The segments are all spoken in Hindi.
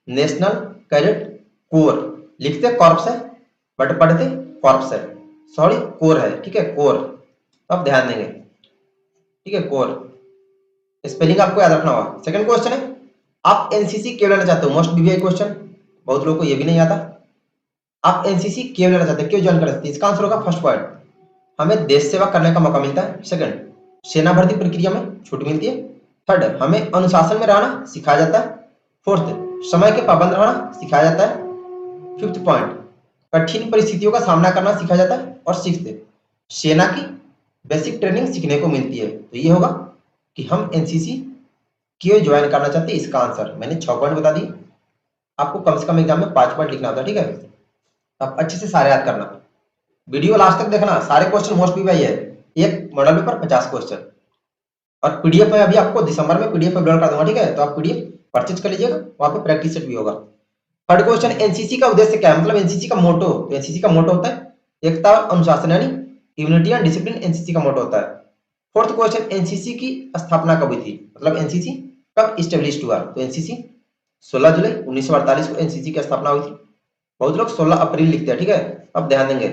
नेशनल कैडेट कोर, लिखते कॉर्प्स है बट पढ़ते कॉर्प्स है, सॉरी कोर है, ठीक है कोर, अब ध्यान देंगे, ठीक है कोर, स्पेलिंग आपको याद रखना होगा। सेकंड क्वेश्चन है, आप एनसीसी क्यों लेना चाहते हो, मोस्ट बीबीआई क्वेश्चन, बहुत लोगों को ये भी नहीं आता। आप एनसीसी क्यों लेना चाहते हैं, क्यों ज्वाइन करना चाहते हैं, इसका आंसर होगा फर्स्ट पॉइंट, हमें देश सेवा करने का मौका मिलता है। सेकंड, सेना भर्ती प्रक्रिया में छूट मिलती है। थर्ड, हमें अनुशासन में रहना सिखाया जाता है। फोर्थ, समय के पाबंद रहना सिखाया जाता है। फिफ्थ पॉइंट, कठिन परिस्थितियों का सामना करना सिखाया जाता है। और सिक्स्थ, सेना की बेसिक ट्रेनिंग सीखने को मिलती है। तो ये होगा कि हम एनसीसी क्यों ज्वाइन करना चाहते हैं, इसका आंसर मैंने 6 पॉइंट बता दिए, आपको कम से कम एग्जाम में 5 पॉइंट लिखना होता है, ठीक है। अब अच्छे से सारे याद करना, वीडियो लास्ट तक देखना, सारे क्वेश्चन मोस्ट बीबीआई है, एक मॉडल पेपर 50 क्वेश्चन, और पीडीएफ में अभी आपको दिसंबर में पीडीएफ अपलोड कर दूंगा, ठीक है, तो आप पीडीएफ परचेज कर लीजिएगा, वहां पे प्रैक्टिस सेट भी होगा। थर्ड क्वेश्चन, एनसीसी का उद्देश्य क्या है, मतलब एनसीसी का मोटो, तो एनसीसी का मोटो होता है एकता और अनुशासन, यानी यूनिटी एंड डिसिप्लिन एनसीसी का मोटो होता है। फोर्थ क्वेश्चन, एनसीसी की स्थापना कब हुई थी, मतलब एनसीसी कब इस्टेब्लिश हुआ, तो एनसीसी 16 जुलाई 1948 को एनसीसी की स्थापना हुई थी। बहुत लोग 16 अप्रैल लिखते हैं, ठीक है, अब ध्यान देंगे,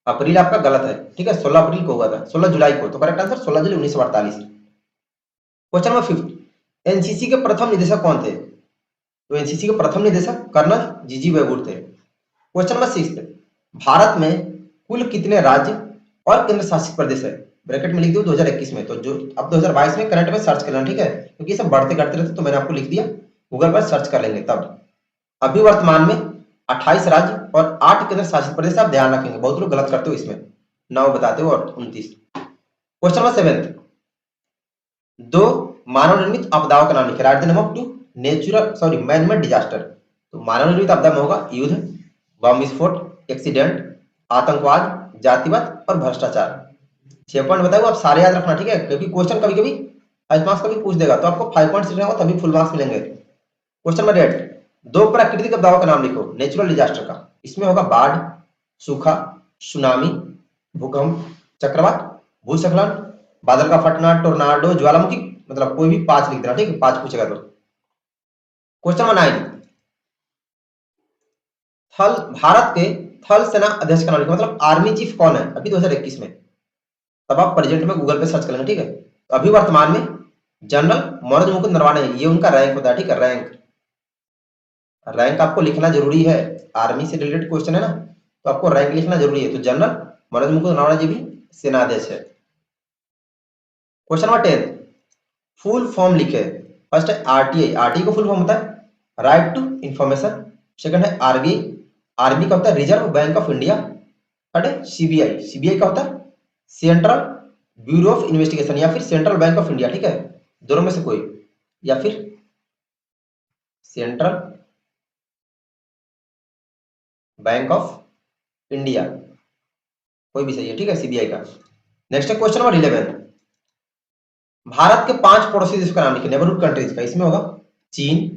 अप्रैल आपका गलत है, ठीक है, 16 अप्रैल को हुआ था, 16 जुलाई को, तो करेक्ट आंसर 16 जुलाई 1948। क्वेश्चन नंबर 5, एनसीसी के प्रथम निदेशक कौन थे, तो एनसीसी के प्रथम निदेशक कर्नल जीजी वेबुर थे। क्वेश्चन नंबर 6, भारत में कुल कितने राज्य और केंद्र शासित प्रदेश है, ब्रैकेट में लिख दो 2021 में, तो जो अब 2022 में करंट में सर्च कर लेना, ठीक है, क्योंकि ये सब बढ़ते घटते रहते, तो मैंने आपको लिख दिया, गूगल पर सर्च कर लेंगे तब। अभी वर्तमान में 28 राज्य और 8 केंद्र शासित प्रदेश, आप ध्यान रखेंगे, बहुत लोग गलत करते हो इसमें, 9 बताते हो और 29। क्वेश्चन नंबर 7, 2 मानव निर्मित आपदाओं का नाम लिखे, right the name of 2 natural sorry man made disaster, तो मानव निर्मित आपदा में होगा युद्ध, बम विस्फोट, एक्सीडेंट, आतंकवाद, जातिवाद और भ्रष्टाचार। 6 पॉइंट बताओ, आप सारे याद रखना, ठीक है, क्योंकि क्वेश्चन कभी कभी 5 मार्क्स का भी पूछ देगा, तो आपको 5 पॉइंट्स लिखना होगा तभी फुल मार्क्स मिलेंगे। क्वेश्चन नंबर 8, 2 प्राकृतिक आपदाओं का नाम लिखो, नेचुरल डिजास्टर का, इसमें होगा बाढ़, सूखा, सुनामी, भूकंप, चक्रवात, भूस्खलन, बादल का फटना, टोर्नाडो, ज्वालामुखी, मतलब कोई भी 5 लिख देना, ठीक है, 5 पूछेगा तो। क्वेश्चन नंबर 9, थल भारत के थल सेना अध्यक्ष का नाम लिखो, मतलब आर्मी चीफ कौन है अभी 2021 में, तब आप प्रेजेंट में गूगल पे सर्च कर लेंगे, ठीक है। तो अभी वर्तमान में जनरल मनोज मुकुंद नरवाणे, ये उनका रैंक होता है, ठीक है, रैंक आपको लिखना जरूरी है, आर्मी से रिलेटेड क्वेश्चन है ना, तो आपको रैंक लिखना जरूरी है, तो जनरल मनोज मुकुंद नरवाणे जी भी सेनाध्यक्ष है। क्वेश्चन नंबर 10, फुल फॉर्म लिखे, फर्स्ट है आरटीआई, आरटीआई को फुल फॉर्म होता है राइट टू इंफॉर्मेशन, सेकंड है आरबीआई, आरबीआई का होता है reserve bank of India, third है सीबीआई, सीबीआई का होता है सेंट्रल ब्यूरो ऑफ इन्वेस्टिगेशन या फिर सेंट्रल बैंक ऑफ इंडिया, ठीक है, दोनों में से कोई, या फिर सेंट्रल बैंक ऑफ इंडिया, कोई भी सही है, ठीक है, सीबीआई का। नेक्स्ट है क्वेश्चन नंबर 11, भारत के 5 पड़ोसी देशों का नाम लिखिए, नेबरहुड कंट्रीज का, इसमें होगा चीन,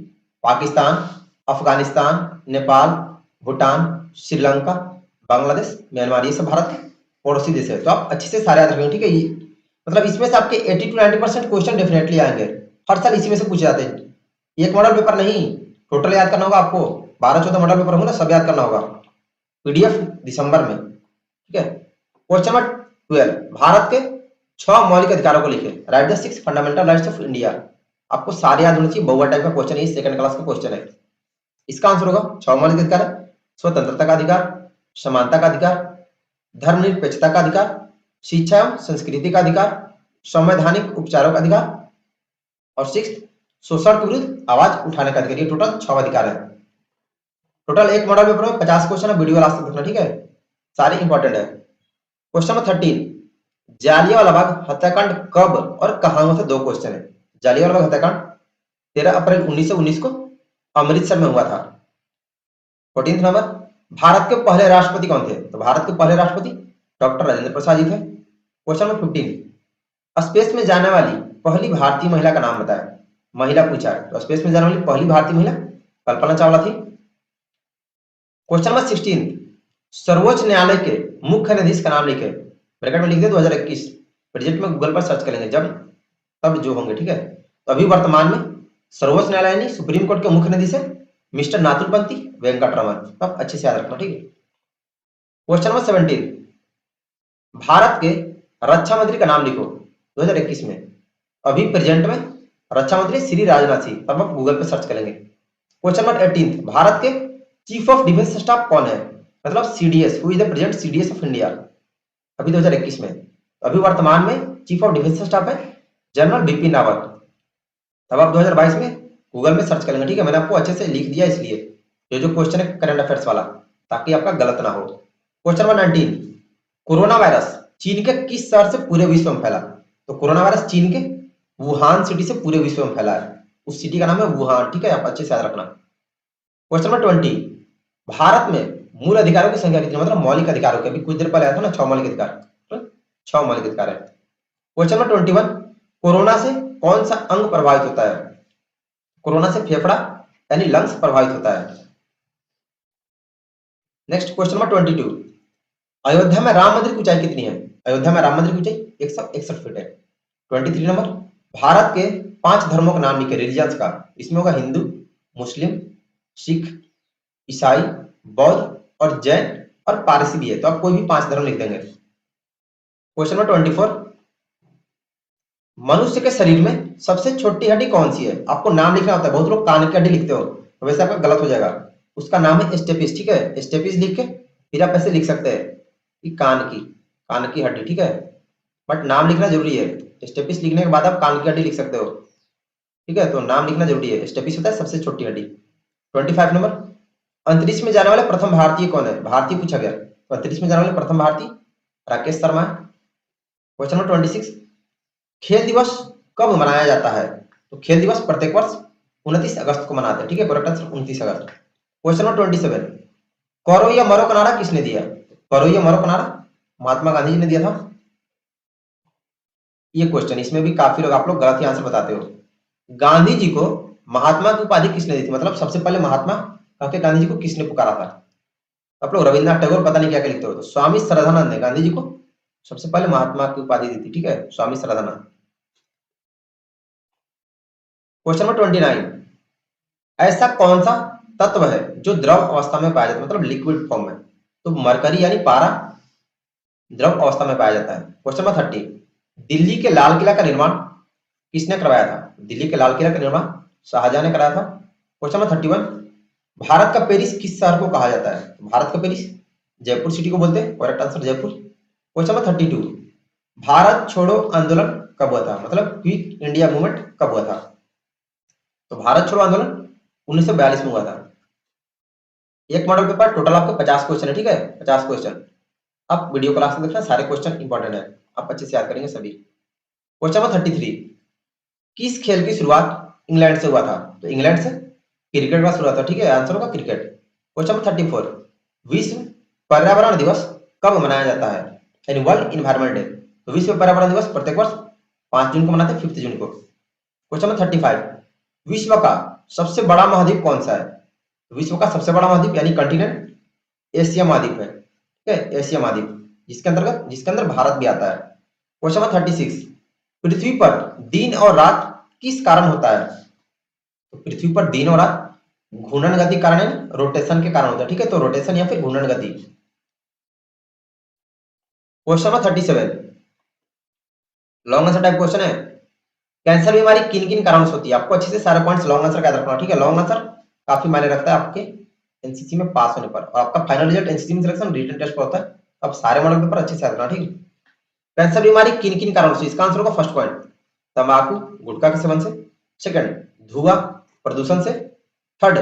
पाकिस्तान, अफगानिस्तान, नेपाल, भूटान, श्रीलंका, बांग्लादेश, म्यांमार, ये सब भारत के पड़ोसी देश है, तो आप अच्छे से सारे याद रखेंगे, ठीक है, ये मतलब इसमें से आपके 80 to 90% क्वेश्चन डेफिनेटली आएंगे, हर साल इसी में से पूछे जाते हैं, एक मॉडल पेपर नहीं, टोटल याद करना होगा आपको, 12-14 मॉडल पेपर होंगे ना, सब याद करना होगा, पीडीएफ दिसंबर में, ठीक है। क्वेश्चन नंबर 12, भारत के 6 मौलिक अधिकारों को लिखे, right the 6 fundamental rights of India, आपको सारे याद होने चाहिए, बहुआ टाइप का क्वेश्चन है, सेकंड क्लास का क्वेश्चन है, इसका आंसर होगा 6 मौलिक अधिकार, स्वतंत्रता का अधिकार, समानता का अधिकार, धर्मनिरपेक्षता का अधिकार, शिक्षा एवं संस्कृति का अधिकार, संवैधानिक उपचारों का अधिकार, और 6 शोषण के विरुद्ध आवाज उठाने का अधिकार, ये टोटल 6 अधिकार है। टोटल एक मॉडल पेपर में 50 क्वेश्चन है, वीडियो लास्ट तक देखना, ठीक है, सारे इंपॉर्टेंट है। क्वेश्चन नंबर 13, जालियांवाला बाग हत्याकांड कब और कहां हुआ था, 2 क्वेश्चन है। जालियांवाला बाग हत्याकांड 13 अप्रैल 1919 को अमृतसर में हुआ था। 14 नंबर, भारत के पहले राष्ट्रपति कौन थे, तो भारत के पहले राष्ट्रपति डॉक्टर राजेंद्र प्रसाद जी थे। क्वेश्चन नंबर 15, स्पेस में जाने वाली पहली भारतीय महिला का नाम बताएं, महिला पूछा है, तो स्पेस में जाने वाली पहली भारतीय महिला कल्पना चावला थी। क्वेश्चन नंबर 16, सर्वोच्च न्यायालय के मुख्य न्यायाधीश का नाम लिखे, ब्रैकेट में लिख दे 2021, प्रेजेंट में गूगल पर सर्च करेंगे, जब तब जो होंगे, ठीक है। तो अभी वर्तमान में सर्वोच्च न्यायालय यानी सुप्रीम कोर्ट के मुख्य न्यायाधीश है मिस्टर नाथुलपंथी वेंकटरमन। तो आप अच्छे से याद रखना, ठीक है। क्वेश्चन नंबर 17, भारत के रक्षा मंत्री का नाम लिखो 2021 में। अभी प्रेजेंट में रक्षा मंत्री श्री राजनाथ सिंह, तब आप गूगल पे सर्च करेंगे। क्वेश्चन नंबर 18, भारत के चीफ ऑफ डिफेंस स्टाफ कौन है, मतलब CDS, who is the present CDS of India अभी 2021 में। अभी वर्तमान में चीफ ऑफ डिफेंस स्टाफ है जनरल बिपिन रावत। तब आप 2022 में गूगल में सर्च करेंगे, ठीक है। मैंने आपको अच्छे से लिख दिया इसलिए जो क्वेश्चन है करंट अफेयर्स वाला, ताकि आपका गलत ना हो। क्वेश्चन नंबर 19, कोरोना वायरस चीन के किस शहर से पूरे विश्व में फैला। तो कोरोना वायरस चीन के वुहान सिटी से पूरे विश्व में फैला है, उस सिटी का नाम है वुहान, ठीक है। आप अच्छे से याद रखना। क्वेश्चन नंबर 20, भारत में मूल अधिकारों की संख्या कितनी, मतलब मौलिक अधिकारों की, अभी कुछ देर पहले आया था ना 6 मौलिक अधिकार, तो 6 मौलिक अधिकार है। क्वेश्चन नंबर 21, कोरोना से कौन सा अंग प्रभावित होता है। कोरोना से फेफड़ा यानी लंग्स प्रभावित होता है। नेक्स्ट क्वेश्चन नंबर 22, अयोध्या में राम मंदिर की ऊंचाई कितनी है। अयोध्या में राम मंदिर की ऊंचाई 161 फीट है। 23 नंबर, भारत के 5 धर्मों का नाम लिखे, रिलीजन्स का। इसमें होगा हिंदू, मुस्लिम, सिख, ईसाई, बौद्ध और जैन और पारसी भी है, तो आप कोई भी 5 धर्म लिख देंगे। क्वेश्चन नंबर 24, मनुष्य के शरीर में सबसे छोटी हड्डी कौन सी है। आपको नाम लिखना होता है, बहुत लोग कान की हड्डी लिखते हो, तो वैसे आपका गलत हो जाएगा। उसका नाम है स्टेपिस, ठीक है। स्टेपिस लिख के फिर आप ऐसे लिख सकते हैं कि कान की हड्डी, ठीक है। बट नाम लिखना जरूरी है। स्टेपिस लिखने के बाद आप कान की हड्डी लिख सकते हो, ठीक है। तो नाम लिखना जरूरी है। स्टेपिस होता है सबसे छोटी हड्डी। 25 नंबर, अंतरिक्ष में जाने वाले प्रथम भारतीय कौन है। भारतीय पूछा गया, तो अंतरिक्ष में जाने वाले प्रथम भारतीय राकेश शर्मा है। क्वेश्चन नंबर 26, खेल दिवस कब मनाया जाता है। तो खेल दिवस प्रत्येक वर्ष 29 अगस्त को मनाते हैं, ठीक है। करेक्ट आंसर 29 अगस्त। क्वेश्चन नंबर 27, करो या मरो का नारा किसने दिया। करो या मरो का नारा महात्मा गांधी जी ने दिया था। ये क्वेश्चन, इसमें भी काफी लोग, आप लोग गलत ही आंसर बताते हो। गांधी जी को महात्मा की उपाधि किसने दी थी, मतलब सबसे पहले महात्मा कह के गांधी जी को किसने पुकारा था। आप लोग रविन्द्रनाथ टैगोर पता नहीं क्या क्या लिखते हो, तो स्वामी श्रद्धानंद ने गांधी जी को सबसे पहले महात्मा की उपाधि दी थी, ठीक है, स्वामी श्रद्धानंद। क्वेश्चन नंबर 29, ऐसा कौन सा तत्व है जो द्रव अवस्था में पाया जाता है, मतलब लिक्विड फॉर्म में। तो मरकरी यानी पारा द्रव अवस्था में पाया जाता है। क्वेश्चन नंबर 30, दिल्ली के लाल किला का निर्माण किसने करवाया था। दिल्ली के लाल किला का निर्माण शाहजहां ने कराया था। क्वेश्चन नंबर 31, भारत का पेरिस किस शहर को कहा जाता है। भारत का पेरिस जयपुर सिटी को बोलते हैं, correct answer Jaipur. Question number 32, Bharat छोड़ो आंदोलन कब हुआ था, मतलब क्विट इंडिया मूवमेंट कब हुआ था। तो भारत छोड़ो आंदोलन 1942 में हुआ था। एक मॉडल पेपर, टोटल आपके 50 क्वेश्चन है, ठीक है, 50 क्वेश्चन। आप वीडियो क्लास में देखना, सारे क्वेश्चन इंपॉर्टेंट है, आप अच्छे से याद करेंगे सभी। क्वेश्चन नंबर 33, किस खेल की शुरुआत इंग्लैंड से हुआ था। तो इंग्लैंड से क्रिकेट का शुरुआत था, ठीक है, आंसर होगा क्रिकेट। क्वेश्चन नंबर 34, विश्व पर्यावरण दिवस कब मनाया जाता है, यानी वर्ल्ड इन्वायरमेंट डे। तो विश्व पर्यावरण दिवस प्रत्येक वर्ष 5 जून को मनाते हैं, 5 जून को। क्वेश्चन नंबर 35, विश्व का सबसे बड़ा महाद्वीप कौन सा है। विश्व का सबसे बड़ा महाद्वीप यानी कंटिनेंट एशिया महाद्वीप है, ठीक है, एशिया महाद्वीप, जिसके अंदर भारत भी आता है। क्वेश्चन नंबर 36, पृथ्वी पर दिन और रात किस कारण होता है। तो पृथ्वी पर दिन और रात घूर्णन गति कारण, रोटेशन के कारण होता है, ठीक है, तो रोटेशन या फिर घूर्णन गति। Question number 37, long answer type question है, कैंसर बीमारी किन किन कारणों से होती है। आपको अच्छे से सारे पॉइंट्स लॉन्ग आंसर का याद रखना, ठीक है। लॉन्ग आंसर काफी मायने रखता है आपके एनसीसी में पास होने पर, और आपका फाइनल रिजल्ट एनसीसी में सिलेक्शन रिटन टेस्ट पर होता है। अब सारे मॉडल पेपर अच्छे से याद रखना, ठीक है। कैंसर बीमारी किन किन कारणों से, इसका आंसर होगा फर्स्ट पॉइंट तंबाकू गुटखा के सेवन से, सेकंड धुआं प्रदूषण से, थर्ड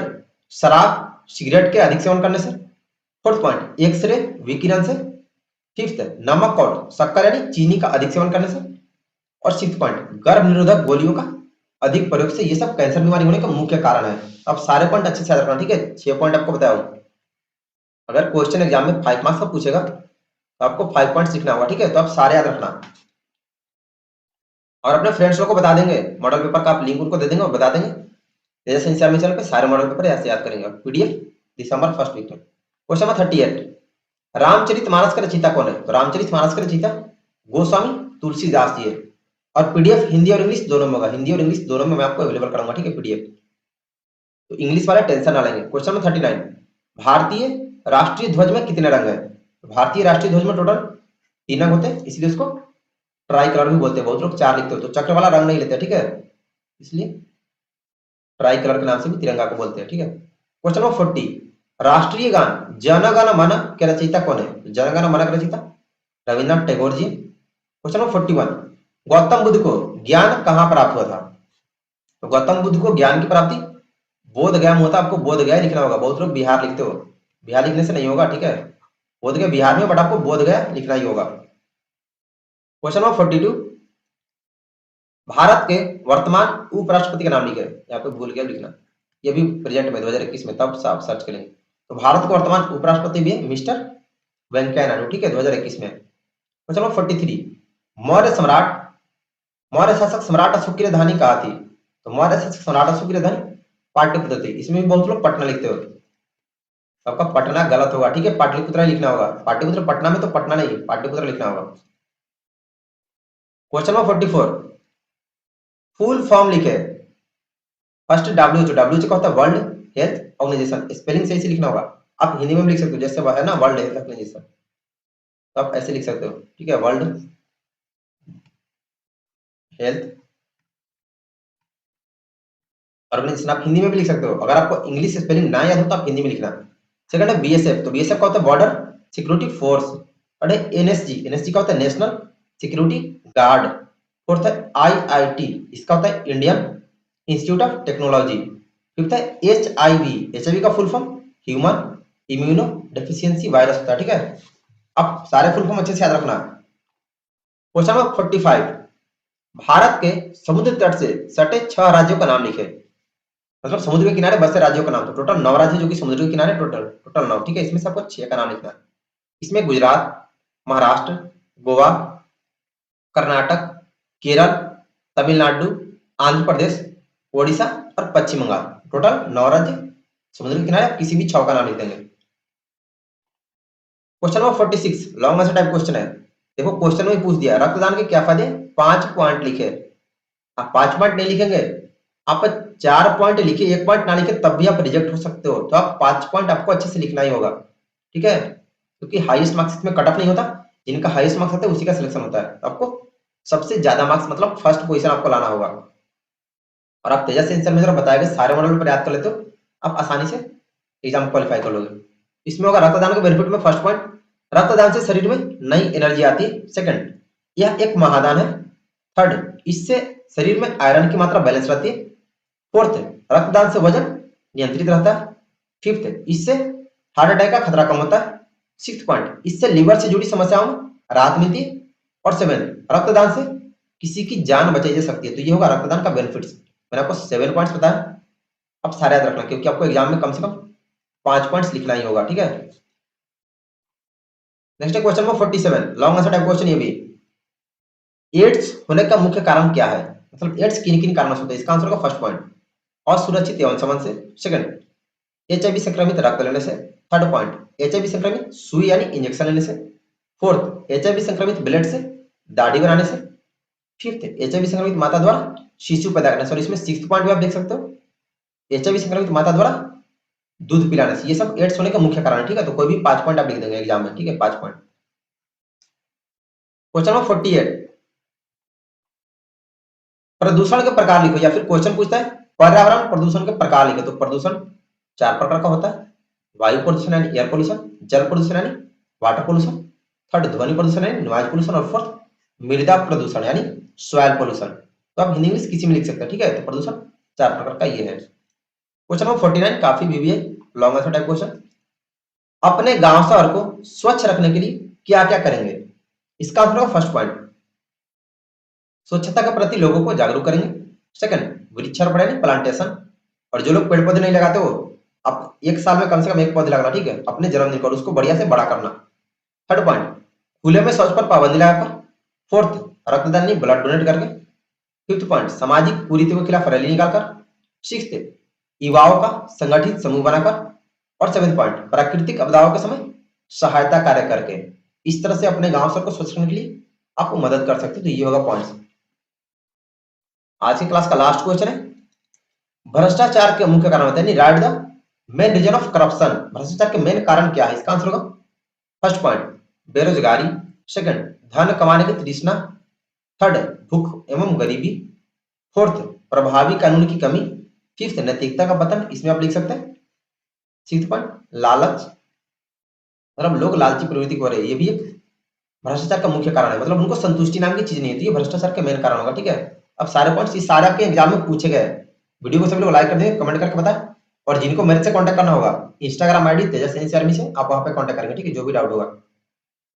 शराब सिगरेट के अधिक सेवन करने से, फोर्थ पॉइंट एक्सरे विकिरण से, फिफ्थ नमक और शक्कर यानी चीनी का अधिक सेवन करने से, और सिक्स्थ पॉइंट गर्भ निरोधक गोलियों का अधिक प्रयोग से। ये सब कैंसर बीमारी होने का मुख्य कारण है। अब सारे पॉइंट अच्छे से याद रखना, ठीक है। 6 पॉइंट आपको बताया हूं। अगर क्वेश्चन एग्जाम में 5 मार्क्स का पूछेगा तो आपको 5 पॉइंट सीखना होगा, ठीक है, तो आप सारे याद रखना। और अपने फ्रेंड्स लोग को बता देंगे, मॉडल पेपर का आप लिंक उनको दे देंगे और बता देंगे, जैसे इंस्टाग्राम चैनल पे सारे मॉडल पेपर ऐसे याद करेंगे पीडीएफ दिसंबर फर्स्ट वीक में। क्वेश्चन नंबर 38, रामचरितमानस का रचयिता कौन है। तो रामचरितमानस का रचयिता गोस्वामी तुलसीदास जी है। और पीडीएफ हिंदी और इंग्लिश दोनों में होगा, हिंदी और इंग्लिश दोनों में मैं आपको अवेलेबल कराऊंगा, ठीक है, पीडीएफ। तो इंग्लिश वाले टेंशन ना लेंगे। क्वेश्चन नंबर 39, भारतीय राष्ट्रीय ध्वज में कितने रंग है? भारतीय राष्ट्रीय ध्वज में टोटल 3 रंग होते हैं, इसलिए उसको ट्राई कलर भी बोलते हैं। बहुत लोग 4 लिखते हो तो चक्र वाला रंग नहीं लेते, ठीक है, इसलिए ट्राई कलर के नाम से भी तिरंगा को बोलते हैं, ठीक है। क्वेश्चन नंबर 40, राष्ट्रीय गान जन गण मन के रचयिता कौन है? जन गण मन के रचयिता रविन्द्रनाथ टैगोर जी। क्वेश्चन नंबर 41, गौतम बुद्ध को ज्ञान कहाँ प्राप्त हुआ था? तो गौतम बुद्ध को ज्ञान की प्राप्ति बोध गया में होता, आपको बोध गया लिखना होगा। बहुत लोग बिहार लिखते हो, बिहार लिखने से नहीं होगा, ठीक है, बोध गया बिहार में, बट आपको बोध गया लिखना ही होगा। क्वेश्चन नंबर 42, भारत के वर्तमान उपराष्ट्रपति का नाम लिखे, यहाँ पे भूल गया लिखना, ये भी प्रेजेंट में 2021 में, तब आप सर्च करेंगे। तो भारत के वर्तमान उपराष्ट्रपति भी है मिस्टर वेंकैया नायडू, ठीक है, 2021 में। क्वेश्चन नंबर 43, मौर्य शासक सम्राट अशोक की राजधानी कहाँ थी? तो मौर्य शासक सम्राट अशोक की राजधानी पाटलिपुत्र थी। इसमें भी बहुत लोग पटना लिखते हो, आपका पटना गलत होगा, ठीक है, पाटलिपुत्र लिखना होगा। पाटलिपुत्र पटना में तो पटना नहीं, पाटलिपुत्र लिखना होगा। क्वेश्चन नंबर 44, फुल फॉर्म लिखे। फर्स्ट WHO, WHO का होता है वर्ल्ड हेल्थ ऑर्गेनाइजेशन, स्पेलिंग सही से लिखना होगा। आप हिंदी में भी लिख सकते हो, जैसे वह है ना वर्ल्ड हेल्थ ऑर्गेनाइजेशन, तो आप ऐसे लिख सकते हो, ठीक है, वर्ल्ड हेल्थ ऑर्गेनाइजेशन। आप हिंदी में भी लिख सकते हो, अगर आपको इंग्लिश स्पेलिंग ना याद हो तो आप हिंदी में लिखना। सेकंड है BSF, तो BSF का होता है बॉर्डर सिक्योरिटी फोर्स। और NSG का होता है नेशनल सिक्योरिटी गार्ड। फोर्थ है IIT, इसका होता है Indian institute of technology. Fifth है HIV का full form human immuno deficiency virus होता है, ठीक है। अब सारे फुल फॉर्म अच्छे से याद रखना। क्वेश्चन नंबर 45, भारत के समुद्र तट से सटे 6 राज्यों का नाम लिखे। मतलब समुद्र के किनारे बसे राज्यों का नाम, तो टोटल 9 राज्य जो कि समुद्र के किनारे, टोटल 9, ठीक है, इसमें से आपको 6 का नाम लिखना है। इसमें गुजरात, महाराष्ट्र, गोवा, कर्नाटक, केरल, तमिलनाडु, आंध्र प्रदेश, ओडिशा और पश्चिम बंगाल। टोटल 9 राज्य समुद्र के किनारे, किसी भी 6 का नाम लिख देंगे। Question number 46 long answer type question है। देखो क्वेश्चन में पूछ दिया रक्तदान के क्या फायदे, 5 पॉइंट लिखे। आप 5 पॉइंट नहीं लिखेंगे, आप 4 पॉइंट लिखे, 1 पॉइंट ना लिखे तब भी आप रिजेक्ट हो सकते हो। तो आप 5 पॉइंट आपको अच्छे से लिखना ही होगा, ठीक है, क्योंकि हाईएस्ट मार्क्स में कट ऑफ नहीं होता, जिनका हाईएस्ट मार्क्स आता है उसी का सिलेक्शन होता है। तो आपको सबसे ज्यादा मार्क्स मतलब फर्स्ट पोजीशन आपको लाना होगा। और आप तेजस सेंसर में जरा बताए गए सारे मॉडल पर याद कर लेते हो, आप आसानी से एग्जाम क्वालिफाई कर लोगे। इसमें होगा रक्तदान के बेनिफिट में फर्स्ट पॉइंट, रक्तदान से शरीर में नई एनर्जी आती है। सेकंड, यह एक महादान है। थर्ड, इससे शरीर में आयरन की मात्रा बैलेंस रहती है। फोर्थ, रक्तदान से वजन नियंत्रित रहता है। फिफ्थ, इससे हार्ट अटैक का खतरा कम होता है। सिक्स्थ पॉइंट, इससे लीवर से जुड़ी समस्याओं में राहत मिलती है। और सेवन, रक्तदान से किसी की जान बचाई जा सकती है। तो ये होगा रक्तदान का बेनिफिट्स। मैंने आपको 7 पॉइंट्स बताया, अब सारे याद रखना क्योंकि आपको एग्जाम में कम से कम 5 पॉइंट्स लिखना ही होगा, ठीक है। नेक्स्ट है question number 47 long answer type question. ये भी एड्स होने का मुख्य कारण क्या है, मतलब एड्स किन किन कारणों से होता है। इसका आंसर होगा फर्स्ट पॉइंट असुरक्षित यौन संबंध से। सेकंड, HIV संक्रमित रक्त लेने से। थर्ड पॉइंट, HIV संक्रमित सुई यानी इंजेक्शन लेने से। फोर्थ, HIV संक्रमित ब्लड से दाढ़ी बनाने से। फिफ्थ, HIV संक्रमित माता द्वारा शिशु पैदा करने से। और इसमें सिक्स्थ पॉइंट भी आप देख सकते हो, HIV संक्रमित माता द्वारा दूध पिलाने से। ये सब एड्स होने का मुख्य कारण है, ठीक है। तो कोई भी 5 पॉइंट आप लिख देंगे एग्जाम में, ठीक है, 5 पॉइंट। क्वेश्चन नंबर 48, प्रदूषण के प्रकार लिखो, या फिर क्वेश्चन पूछता है पर्यावरण प्रदूषण के प्रकार लिखो। तो प्रदूषण 4 प्रकार का होता है, वायु प्रदूषण यानी एयर पोल्यूशन, जल प्रदूषण यानी वाटर पोल्यूशन, थर्ड ध्वनि प्रदूषण यानी नॉइज पोल्यूशन, और फोर्थ मृदा प्रदूषण यानी सॉइल पोल्यूशन। तो आप हिंदी इंग्लिश किसी में लिख सकते हैं, ठीक है। तो प्रदूषण 4 प्रकार का ये है। क्वेश्चन नंबर 49 काफी भी है लॉन्ग आंसर टाइप क्वेश्चन। अपने गांव शहर को स्वच्छ रखने के लिए क्या क्या करेंगे। इसका आंसर होगा फर्स्ट पॉइंट स्वच्छता के प्रति लोगों को जागरूक करेंगे। सेकंड, वृक्षारोपण यानी प्लांटेशन, और जो लोग पेड़ पौधे नहीं लगाते हो आप 1 साल में कम से कम 1 पौधे लगाना, ठीक है, अपने जन्मदिन पर उसको बढ़िया से बड़ा करना। थर्ड पॉइंट, खुले में शौच पर पाबंदी लगाकर। फोर्थ, रक्तदान नहीं ब्लड डोनेट करके। फिफ्थ पॉइंट, सामाजिक कुरीतियों के खिलाफ रैली निकालकर। सिक्स्थ, युवाओं का संगठित समूह बनाकर। और सेवेंथ पॉइंट, प्राकृतिक आपदाओं के समय सहायता कार्य करके। इस तरह से अपने गांव शहर को स्वच्छ रखने के लिए आपको मदद कर सकते हो। तो ये होगा पॉइंट्स। आज की क्लास का लास्ट क्वेश्चन है, भ्रष्टाचार के मुख्य कारण बताइए, right the main reason of corruption. भ्रष्टाचार के मेन कारण क्या है? इसका आंसर होगा फर्स्ट पॉइंट बेरोजगारी, सेकंड धन कमाने की तृष्णा, थर्ड भूख एवं गरीबी, फोर्थ प्रभावी कानून की कमी, फिफ्थ नैतिकता का पतन। इसमें आप लिख सकते हैं सिक्स्थ पॉइंट लालच, मतलब लोग लालची प्रवृत्ति को हो रहे हैं, ये भी एक भ्रष्टाचार का मुख्य कारण है, मतलब उनको संतुष्टि नाम की चीज नहीं होती, ये भ्रष्टाचार का मेन कारण होगा। ठीक है, अब सारे पॉइंट्स ये सारे आपके एग्जाम में पूछे गए। वीडियो को सभी लोग लाइक कर देंगे, कमेंट करके बताएं, और जिनको मेरे से कांटेक्ट करना होगा इंस्टाग्राम आईडी तेजस एनसीआरमी से, आप वहां पे कांटेक्ट करेंगे। ठीक है, जो भी डाउट होगा।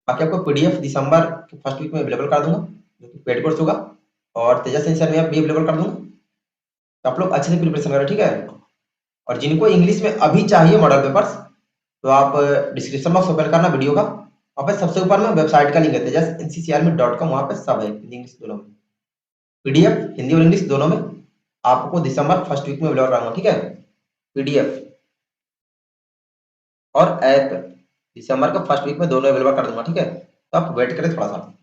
बाकी आपको पीडीएफ दिसंबर के फर्स्ट वीक में अवेलेबल कर दूंगा, जो कि पेड कोर्स होगा, और तेजस एनसीआरमी ऐप भी अवेलेबल कर दूंगा, तो आप लोग अच्छे से प्रिपरेशन करें। ठीक है, और जिनको इंग्लिश में अभी चाहिए मॉडल पेपर्स, तो आप डिस्क्रिप्शन बॉक्स ओपन करना वीडियो का, और फिर सबसे ऊपर में वेबसाइट का लिंक है तेजस ncrme.com, वहां पे सब है हिंदी इंग्लिश दोनों में, पीडीएफ हिंदी और इंग्लिश दोनों में आपको दिसंबर फर्स्ट वीक में अवेलेबल कराऊंगा। ठीक है, पीडीएफ और ऐप दिसंबर का फर्स्ट वीक में दोनों अवेलेबल कर दूंगा। ठीक है, तो आप वेट करें थोड़ा सा।